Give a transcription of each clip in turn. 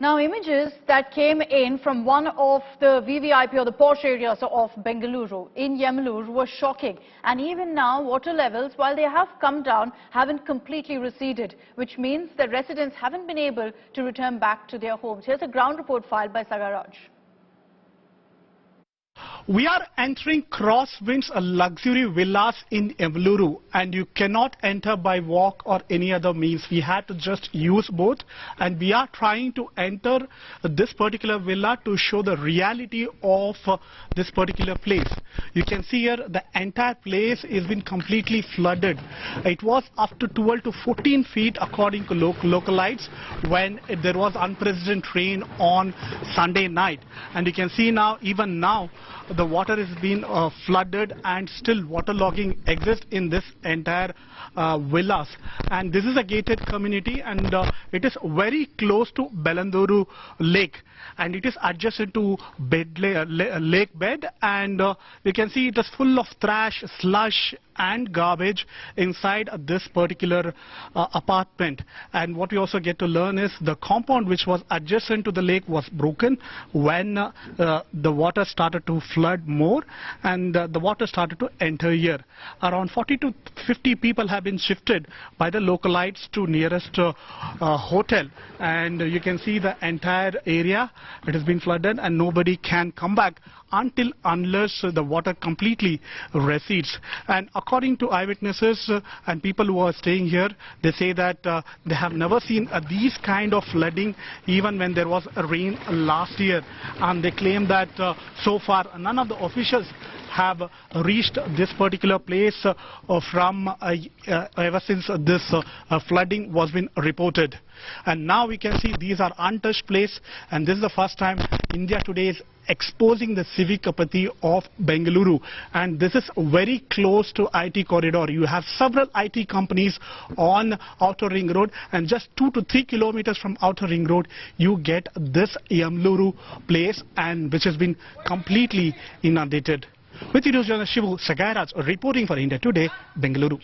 Now, images that came in from one of the VVIP or the posh areas of Bengaluru in Yemalur were shocking. And even now, water levels, while they have come down, haven't completely receded, which means that residents haven't been able to return back to their homes. Here's a ground report filed by Basavaraj. We are entering Crosswinds, a luxury villas in Bengaluru, and you cannot enter by walk or any other means. We had to just use boat, and we are trying to enter this particular villa to show the reality of this particular place. You can see here the entire place has been completely flooded. It was up to 12 to 14 feet according to localites when there was unprecedented rain on Sunday night. And you can see now, even now, the water has been flooded and still waterlogging exists in this entire villas. And this is a gated community, and it is very close to Bengaluru Lake, and it is adjacent to lake bed, and you can see it is full of trash, slush and garbage inside this particular apartment. And what we also get to learn is the compound which was adjacent to the lake was broken when the water started to flood more, and the water started to enter here. Around 40 to 50 people have been shifted by the localites to nearest hotel, and you can see the entire area, it has been flooded, and nobody can come back unless the water completely recedes. And according to eyewitnesses and people who are staying here, they say that they have never seen these kind of flooding even when there was a rain last year, and they claim that so far none of the officials have reached this particular place from ever since this flooding was been reported. And now we can see these are untouched place, and this is the first time India Today is exposing the civic apathy of Bengaluru. And this is very close to IT corridor. You have several IT companies on Outer Ring Road, and just 2 to 3 kilometers from Outer Ring Road you get this Yemaluru place, and which has been completely inundated. With you, news journalist Shivu Sagaraj reporting for India Today, Bengaluru.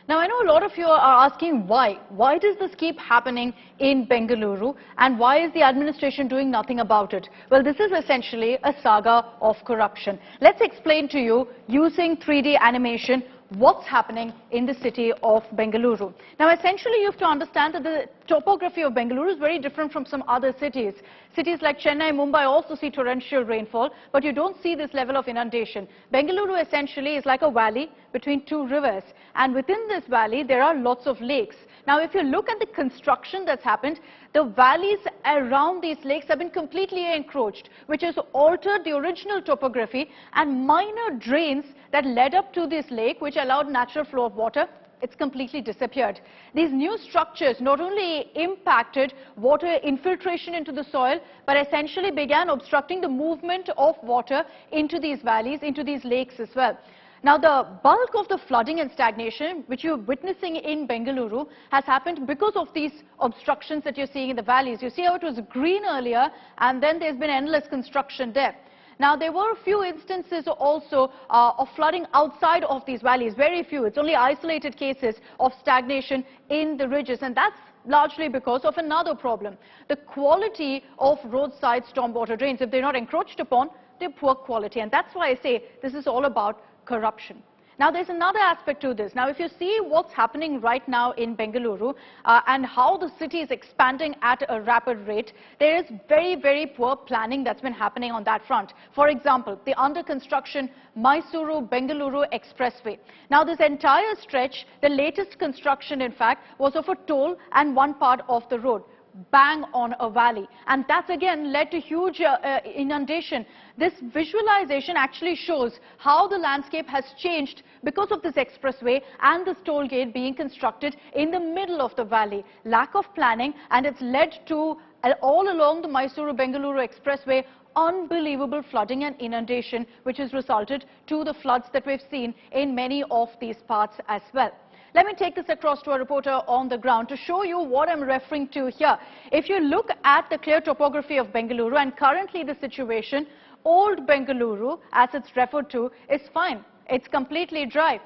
Now, I know a lot of you are asking why. Why does this keep happening in Bengaluru, and why is the administration doing nothing about it? Well, this is essentially a saga of corruption. Let's explain to you using 3D animation what's happening in the city of Bengaluru. Now, essentially, you have to understand that the topography of Bengaluru is very different from some other cities. Cities like Chennai, Mumbai also see torrential rainfall, but you don't see this level of inundation. Bengaluru essentially is like a valley between two rivers, and within this valley there are lots of lakes. Now, if you look at the construction that's happened, the valleys around these lakes have been completely encroached, which has altered the original topography, and minor drains that led up to this lake, which allowed natural flow of water, it's completely disappeared. These new structures not only impacted water infiltration into the soil, but essentially began obstructing the movement of water into these valleys, into these lakes as well. Now, the bulk of the flooding and stagnation which you're witnessing in Bengaluru has happened because of these obstructions that you're seeing in the valleys. You see how it was green earlier, and then there's been endless construction there. Now, there were a few instances also of flooding outside of these valleys, very few. It's only isolated cases of stagnation in the ridges, and that's largely because of another problem. The quality of roadside stormwater drains, if they're not encroached upon, they're poor quality. And that's why I say this is all about corruption. Now, there's another aspect to this. Now, if you see what's happening right now in Bengaluru and how the city is expanding at a rapid rate, there is very, very poor planning that's been happening on that front. For example, the under construction Mysuru-Bengaluru Expressway. Now, this entire stretch, the latest construction, in fact, was of a toll and one part of the road, bang on a valley, and that's again led to huge inundation. This visualization actually shows how the landscape has changed because of this expressway and this toll gate being constructed in the middle of the valley. Lack of planning, and it's led to all along the Mysuru-Bengaluru Expressway unbelievable flooding and inundation, which has resulted to the floods that we've seen in many of these parts as well. Let me take this across to a reporter on the ground to show you what I'm referring to here. If you look at the clear topography of Bengaluru and currently the situation, old Bengaluru, as it's referred to, is fine. It's completely dry.